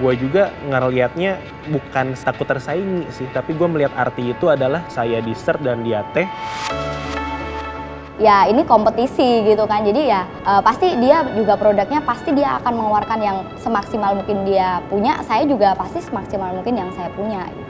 gue juga ngelihatnya bukan takut tersaingi sih, tapi gue melihat arti itu adalah saya di shirt dan dia teh. Ya ini kompetisi gitu kan, jadi ya pasti dia juga produknya pasti dia akan mengeluarkan yang semaksimal mungkin dia punya, saya juga pasti semaksimal mungkin yang saya punya gitu.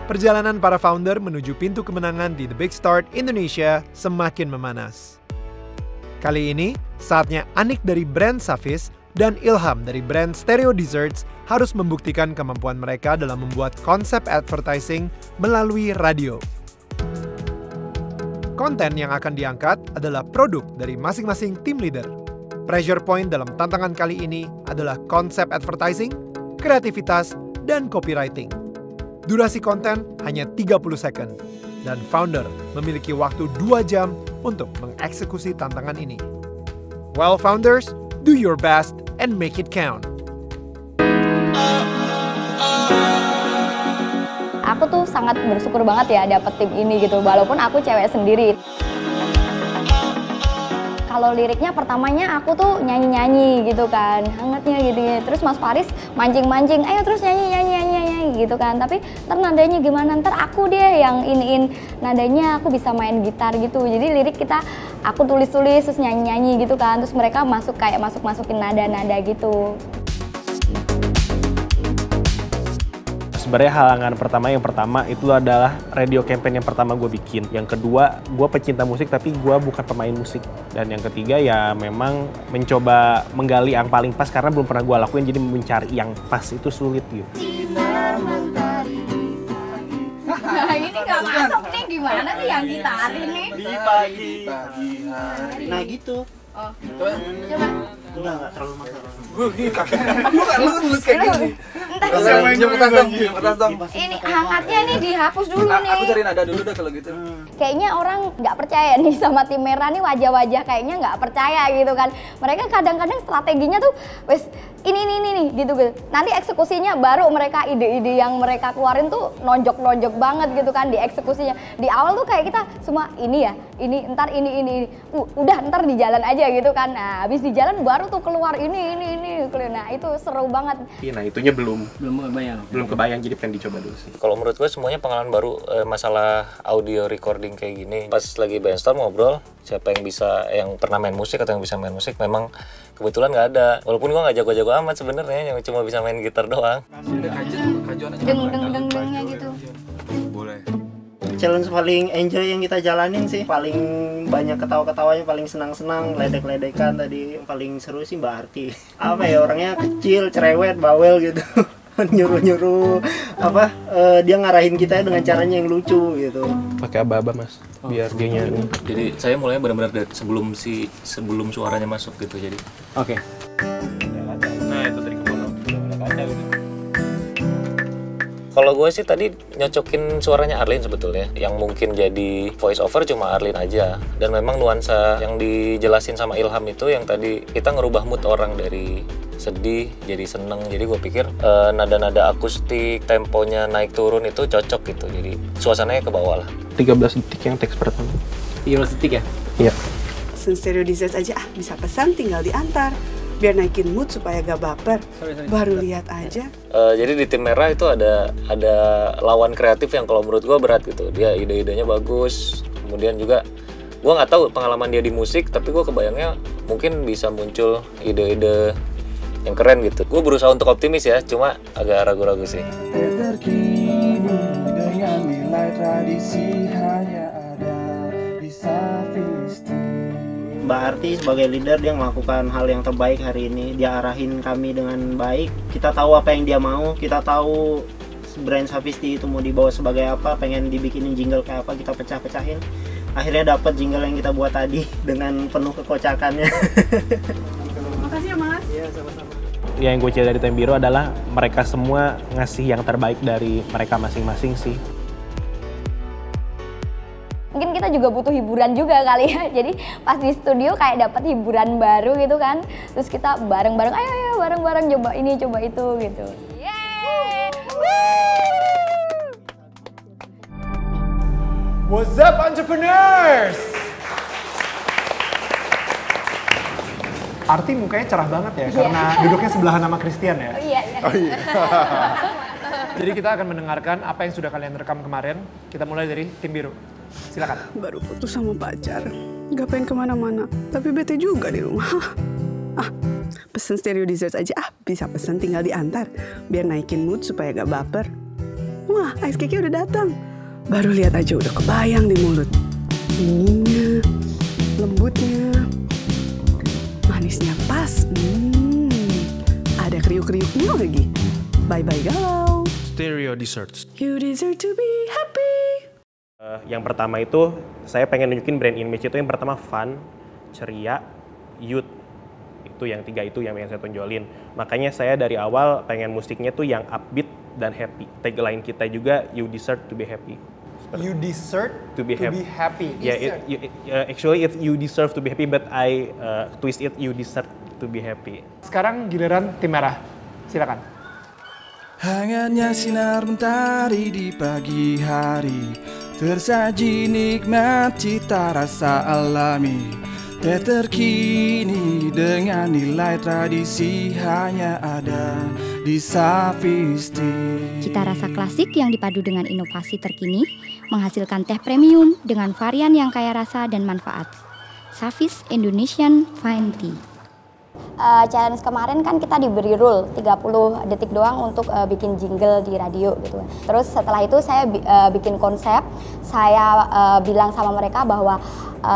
Perjalanan para founder menuju pintu kemenangan di The Big Start Indonesia semakin memanas. Kali ini, saatnya Anik dari brand Safis dan Ilham dari brand Stereo Desserts harus membuktikan kemampuan mereka dalam membuat konsep advertising melalui radio. Konten yang akan diangkat adalah produk dari masing-masing tim leader. Pressure point dalam tantangan kali ini adalah konsep advertising, kreativitas, dan copywriting. Durasi konten hanya 30 second, dan founder memiliki waktu 2 jam untuk mengeksekusi tantangan ini. Well, founders, do your best and make it count. Aku tuh sangat bersyukur banget ya dapet tim ini gitu, walaupun aku cewek sendiri. Kalau liriknya pertamanya aku tuh nyanyi-nyanyi gitu kan, hangatnya gitu ya. Terus Mas Faris mancing-mancing, ayo terus nyanyi gitu kan. Tapi ntar nadanya gimana, ntar aku deh yang iniin nadanya, aku bisa main gitar gitu. Jadi lirik aku tulis-tulis terus nyanyi-nyanyi gitu kan. Terus mereka masukin nada-nada gitu. Sebenarnya halangan yang pertama itu adalah radio campaign yang pertama gue bikin. Yang kedua, gue pecinta musik tapi gue bukan pemain musik. Dan yang ketiga ya memang mencoba menggali yang paling pas karena belum pernah gue lakuin, jadi mencari yang pas itu sulit gitu. Ini nggak masuk nih, gimana sih yang gitar ini? Di pagi hari. Nah gitu. Oh. Coba. Enggak terlalu maksa. Lu kan nulis kayak gini. Ini hangatnya nih dihapus dulu nih. Aku cari nada dulu dah kalau gitu. Kayaknya orang nggak percaya nih sama tim merah nih, wajah-wajah kayaknya nggak percaya gitu kan. Mereka kadang-kadang strateginya tuh wes ini nih gitu. Nanti eksekusinya baru mereka ide-ide yang mereka keluarin tuh nonjok-nonjok banget gitu kan di eksekusinya. Di awal tuh kayak kita semua ini ya, ini ntar ini. Udah ntar di jalan aja gitu kan. Nah, habis di jalan baru tuh keluar ini. Nah, itu seru banget. Nah, itunya belum kebayang, jadi pengen dicoba dulu sih. Kalau menurut gue semuanya pengalaman baru, masalah audio recording kayak gini. Pas lagi brainstorm ngobrol, siapa yang pernah main musik atau yang bisa main musik, memang kebetulan nggak ada. Walaupun gue nggak jago-jago amat sebenarnya, yang cuma bisa main gitar doang. Deng-deng-dengnya gitu. Boleh. Challenge paling enjoy yang kita jalanin sih, paling banyak ketawa-ketawanya, paling senang-senang, ledek-ledekan tadi. Paling seru sih Mbak Arti. Apa ya, orangnya kecil, cerewet, bawel gitu. Nyuruh-nyuruh dia ngarahin kita dengan caranya yang lucu gitu. Pakai aba-aba Mas, biar dia nyanyi. Jadi saya mulainya benar-benar dari sebelum suaranya masuk gitu. Jadi. Oke. Nah, itu dari kebun udah kaca gitu. Kalau gue sih tadi nyocokin suaranya Arlin sebetulnya. Yang mungkin jadi voice over cuma Arlin aja. Dan memang nuansa yang dijelasin sama Ilham itu yang tadi kita ngerubah mood orang dari sedih jadi seneng. Jadi gue pikir nada-nada akustik, temponya naik turun itu cocok gitu. Jadi suasananya ke bawah lah. 13 detik yang teks pertama. 13 detik ya? Iya. Stereo Desserts aja bisa pesan tinggal diantar. Biar naikin mood supaya gak baper. Baru lihat aja. Jadi di tim merah itu ada lawan kreatif yang kalau menurut gue berat gitu. Dia ide-idenya bagus. Kemudian juga gue nggak tahu pengalaman dia di musik, tapi gue kebayangnya mungkin bisa muncul ide-ide yang keren gitu. Gue berusaha untuk optimis ya, cuma agak ragu-ragu sih. Terkini dengan nilai tradisi hanya ada di Safis. Mbak Arti sebagai leader, dia melakukan hal yang terbaik hari ini. Dia arahin kami dengan baik. Kita tahu apa yang dia mau, kita tahu brand Safisti itu mau dibawa sebagai apa, pengen dibikinin jingle kayak apa, kita pecah-pecahin. Akhirnya dapat jingle yang kita buat tadi dengan penuh kekocakannya. Makasih ya Mas. Iya, sama-sama. Yang gue cari dari Tim Biro adalah mereka semua ngasih yang terbaik dari mereka masing-masing sih. mungkin kita juga butuh hiburan juga kali ya. Jadi pas di studio kayak dapat hiburan baru gitu kan. Terus kita bareng-bareng, ayo bareng-bareng coba ini coba itu gitu. Yeay! What's up entrepreneurs? Arti mukanya cerah banget ya, karena duduknya sebelahan sama Christian ya. Oh iya. Oh iya. Jadi kita akan mendengarkan apa yang sudah kalian rekam kemarin. Kita mulai dari tim biru. Silakan. Baru putus sama pacar, gak pengen kemana-mana, tapi bete juga di rumah. Pesen stereo dessert aja, bisa pesen tinggal diantar, biar naikin mood supaya gak baper. Wah, ice cake udah datang. Baru lihat aja udah kebayang di mulut. Dinginnya, lembutnya, manisnya pas. Ada kriuk-kriuknya lagi. Bye-bye galau. Stereo Desserts. You deserve to be happy. Yang pertama itu, saya pengen nunjukin brand image itu yang pertama fun, ceria, youth. Itu yang tiga itu yang saya tonjolin. Makanya saya dari awal pengen musiknya tuh yang upbeat dan happy. Tagline kita juga, you deserve to be happy. You deserve To be happy. Yeah, actually you deserve to be happy, but I twist it, you deserve to be happy. Sekarang giliran tim merah. Silakan. Hangatnya sinar mentari di pagi hari, tersaji nikmat cita rasa alami, teh terkini dengan nilai tradisi hanya ada di Savisti. Cita rasa klasik yang dipadu dengan inovasi terkini menghasilkan teh premium dengan varian yang kaya rasa dan manfaat. Savis Indonesian Fine Tea. Challenge kemarin kan kita diberi rule 30 detik doang untuk bikin jingle di radio gitu. Terus setelah itu saya bikin konsep, saya bilang sama mereka bahwa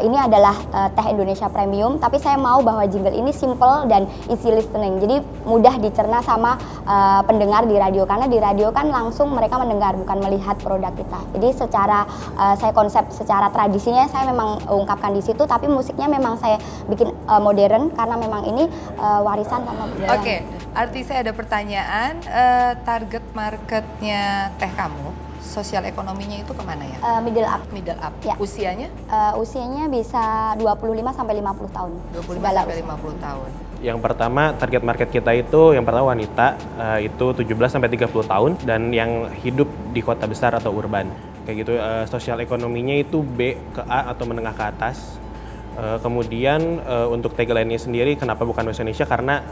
ini adalah teh Indonesia Premium, tapi saya mau bahwa jingle ini simple dan easy listening. Jadi mudah dicerna sama pendengar di radio, karena di radio kan langsung mereka mendengar bukan melihat produk kita. Jadi secara saya konsep secara tradisinya saya memang ungkapkan di situ, tapi musiknya memang saya bikin modern karena memang ini warisan sama budaya. Oke, Arti saya ada pertanyaan, target marketnya teh kamu, sosial ekonominya itu kemana ya? Middle up. Middle up. Ya. Usianya? Usianya bisa 25 sampai 50 tahun. 25 Segala sampai usia. 50 tahun. Yang pertama target market kita itu yang pertama wanita, itu 17 sampai 30 tahun dan yang hidup di kota besar atau urban. Kayak gitu, sosial ekonominya itu B ke A atau menengah ke atas. Kemudian untuk tagline-nya sendiri kenapa bukan bahasa Indonesia, karena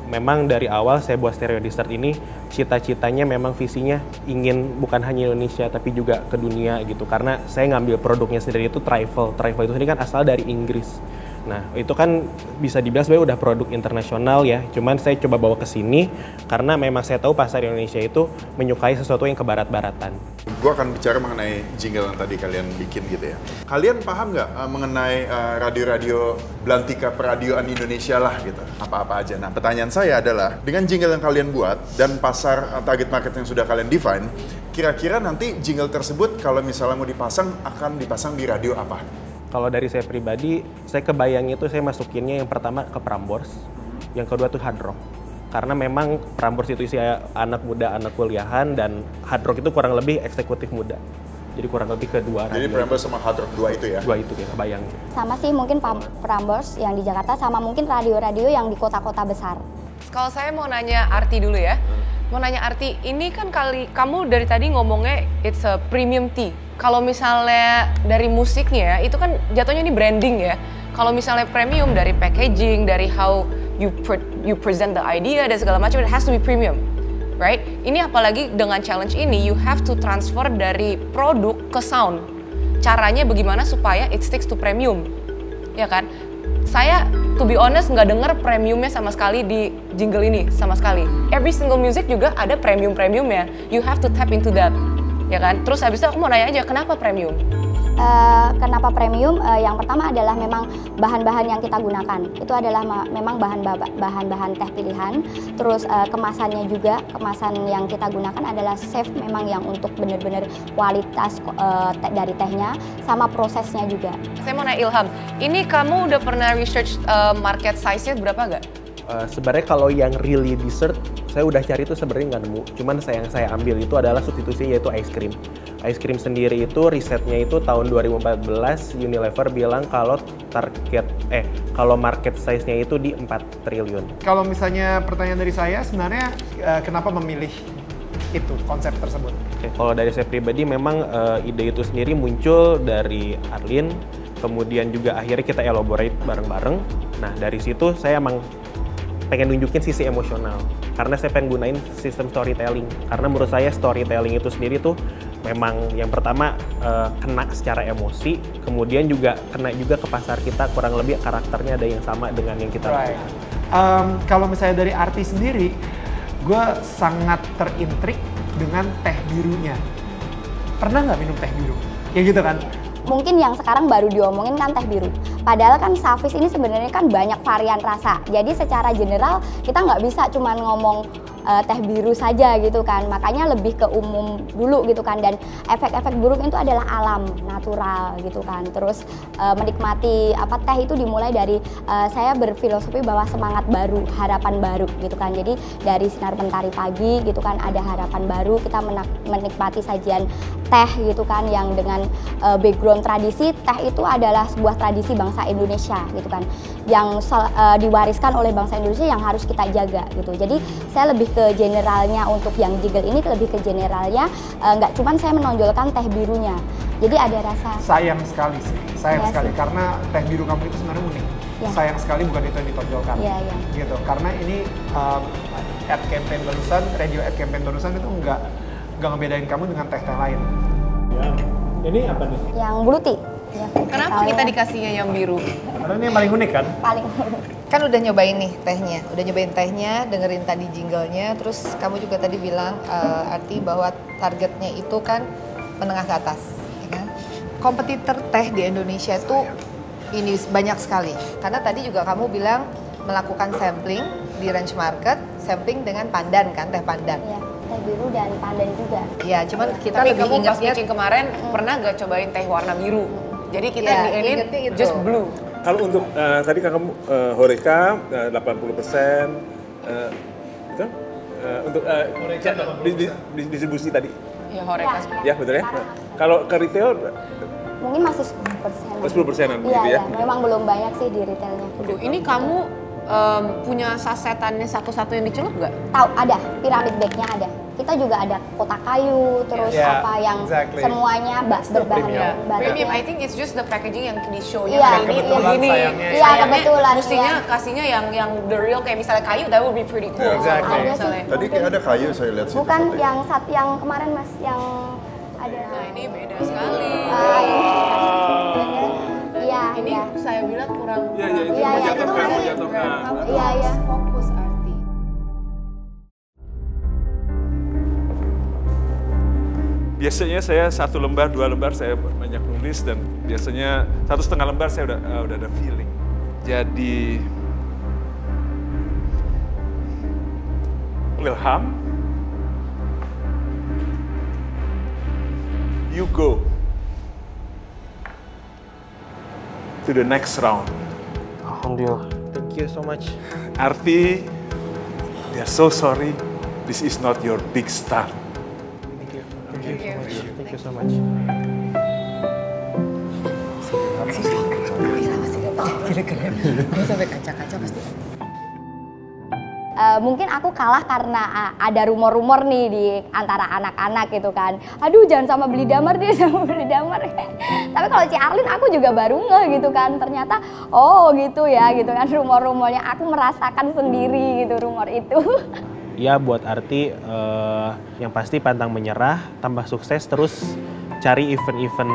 memang dari awal saya buat Stereo Dessert ini cita-citanya memang visinya ingin bukan hanya Indonesia tapi juga ke dunia gitu, karena saya ngambil produknya sendiri itu trifle itu sendiri kan asal dari Inggris. Nah itu kan bisa dibilang sebenarnya udah produk internasional ya, cuman saya coba bawa ke sini karena memang saya tahu pasar Indonesia itu menyukai sesuatu yang ke barat-baratan. Gue akan bicara mengenai jingle yang tadi kalian bikin gitu ya. Kalian paham nggak mengenai radio-radio belantika peradioan Indonesia lah gitu? Apa-apa aja. Nah pertanyaan saya adalah, dengan jingle yang kalian buat dan pasar target market yang sudah kalian define, kira-kira nanti jingle tersebut kalau misalnya mau dipasang, akan dipasang di radio apa? Kalau dari saya pribadi, saya kebayangnya itu saya masukinnya yang pertama ke Prambors, yang kedua tuh hard rock. Karena memang Prambors itu isi anak muda, anak kuliahan, dan hard rock itu kurang lebih eksekutif muda. Jadi kurang lebih kedua. Jadi Prambors sama hard rock dua itu ya? Dua itu ya, kebayang. Sama sih mungkin Prambors yang di Jakarta, sama mungkin radio-radio yang di kota-kota besar. Kalau saya mau nanya Arti dulu ya. Mau nanya Arti, ini kan kamu dari tadi ngomongnya it's a premium tea. Kalau misalnya dari musiknya, itu kan jatuhnya ini branding ya. Kalau misalnya premium dari packaging, dari how you present the idea dan segala macam, it has to be premium, right? Ini apalagi dengan challenge ini, you have to transfer dari produk ke sound. Caranya bagaimana supaya it sticks to premium, ya kan? Saya, to be honest, nggak denger premiumnya sama sekali di jingle ini, sama sekali. Every single music juga ada premium-premiumnya. You have to tap into that, ya kan? Terus habis itu aku mau nanya aja, kenapa premium? Kenapa premium? Yang pertama adalah memang bahan-bahan yang kita gunakan. Itu adalah memang bahan-bahan teh pilihan. Terus kemasannya juga, kemasan yang kita gunakan adalah safe, memang yang untuk benar-benar kualitas dari tehnya, sama prosesnya juga. Saya mau nanya Ilham, ini kamu udah pernah research market size-nya berapa nggak? Sebenarnya kalau yang really dessert, saya udah cari itu sebenarnya nggak nemu. Cuman yang saya ambil itu adalah substitusi yaitu ice cream. Ice cream sendiri itu risetnya itu tahun 2014 Unilever bilang kalau kalau market size-nya itu di 4 triliun. Kalau misalnya pertanyaan dari saya, sebenarnya kenapa memilih itu, konsep tersebut? Oke, kalau dari saya pribadi memang ide itu sendiri muncul dari Arlin, kemudian juga akhirnya kita elaborate bareng-bareng. Nah dari situ saya emang pengen nunjukin sisi emosional, karena saya pengen gunain sistem storytelling. Karena menurut saya storytelling itu sendiri tuh memang yang pertama kena secara emosi, kemudian juga kena juga ke pasar kita, kurang lebih karakternya ada yang sama dengan yang kita Right. Kalau misalnya dari artis sendiri, gue sangat terintrik dengan teh birunya. Pernah nggak minum teh biru? Ya gitu kan? Mungkin yang sekarang baru diomongin kan teh biru. Padahal kan Savis ini sebenarnya kan banyak varian rasa. Jadi secara general kita nggak bisa cuma ngomong teh biru saja gitu kan. Makanya lebih ke umum dulu gitu kan. Dan efek-efek buruk itu adalah alam, natural gitu kan. Terus menikmati teh itu dimulai dari saya berfilosofi bahwa semangat baru, harapan baru gitu kan. Jadi dari sinar mentari pagi gitu kan ada harapan baru, kita menikmati sajian teh gitu kan yang dengan background tradisi. Teh itu adalah sebuah tradisi bangsa Indonesia gitu kan, yang diwariskan oleh bangsa Indonesia yang harus kita jaga gitu. Jadi saya lebih ke generalnya, untuk yang jiggle ini lebih ke generalnya, nggak cuman saya menonjolkan teh birunya. Jadi ada rasa sayang sekali sih, sayang Iya sekali sih. karena teh biru kamu itu sebenarnya unik. Ya. Sayang sekali bukan itu yang ditonjolkan. Iya, iya. Gitu. Karena ini ad campaign barusan, radio ad campaign barusan itu nggak ngebedain kamu dengan teh-teh lain. Ya. Ini apa nih? yang blue tea. Ya, Kenapa kita dikasihnya yang biru? Karena ini yang paling unik kan? paling Kan udah nyobain nih tehnya, dengerin tadi jinglenya, terus kamu juga tadi bilang arti bahwa targetnya itu kan menengah ke atas, ya kan? Kompetitor teh di Indonesia itu ini banyak sekali, karena tadi juga kamu bilang melakukan sampling di range market, sampling dengan pandan kan, teh pandan. ya, teh biru dan pandan juga. Ya, cuman kita Tapi lebih kamu pas ingatnya pitching kemarin pernah nggak cobain teh warna biru? Jadi kita Ya, ini ingetnya itu. just blue. Kalau untuk tadi kan kamu Horeca 80%, betul? Untuk distribusi tadi, Ya Horeca. ya betul ya. Kalau ke retail Mungkin masih 10%. 10%-an Iya, gitu ya. iya, memang belum banyak sih di retailnya. Aduh, ini kamu punya sasetannya satu-satu yang dicelup nggak? Tahu ada, piramid bag-nya ada. Kita juga ada kotak kayu, terus Yeah, apa yang exactly. semuanya berbahan batik. Premium, I think it's just the packaging yang di show-nya Iya, kayak ini tuh kebetulan gini. sayangnya. Iya, kebetulan, Mestinya iya. kasihnya yang the real kayak misalnya kayu, that would be pretty cool. Yeah, exactly. Kalau Ada misalnya. sih. Tadi kayak ada kayu saya lihat situ. Bukan fotonya. yang kemarin Mas, yang ada. Nah ini beda sekali. Iya, Ini iya. saya bilang kurang. Iya, iya, itu Iya, iya, menjatuhkan, itu menjatuhkan. Iya, iya. fokus arti. Biasanya saya 1 lembar, 2 lembar saya banyak nulis, dan biasanya 1,5 lembar saya udah ada feeling. Jadi Ilham, you go to the next round. Alhamdulillah. Thank you so much. Arti, we are so sorry, this is not your big star. Thank you so much. Sampai kaca-kaca pasti. Mungkin aku kalah karena ada rumor-rumor nih di antara anak-anak gitu kan. Aduh, jangan sama beli damar deh, sama beli damar. Tapi kalau Ci Arlin aku juga baru ngeh gitu kan. Ternyata oh gitu ya gitu kan, rumor-rumornya aku merasakan sendiri gitu rumor itu. Ya buat Arti yang pasti pantang menyerah, tambah sukses, terus cari event-event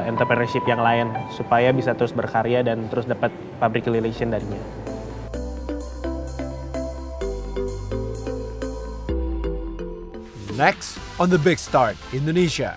entrepreneurship yang lain supaya bisa terus berkarya dan terus dapat public relation darinya. Next on The Big Start Indonesia.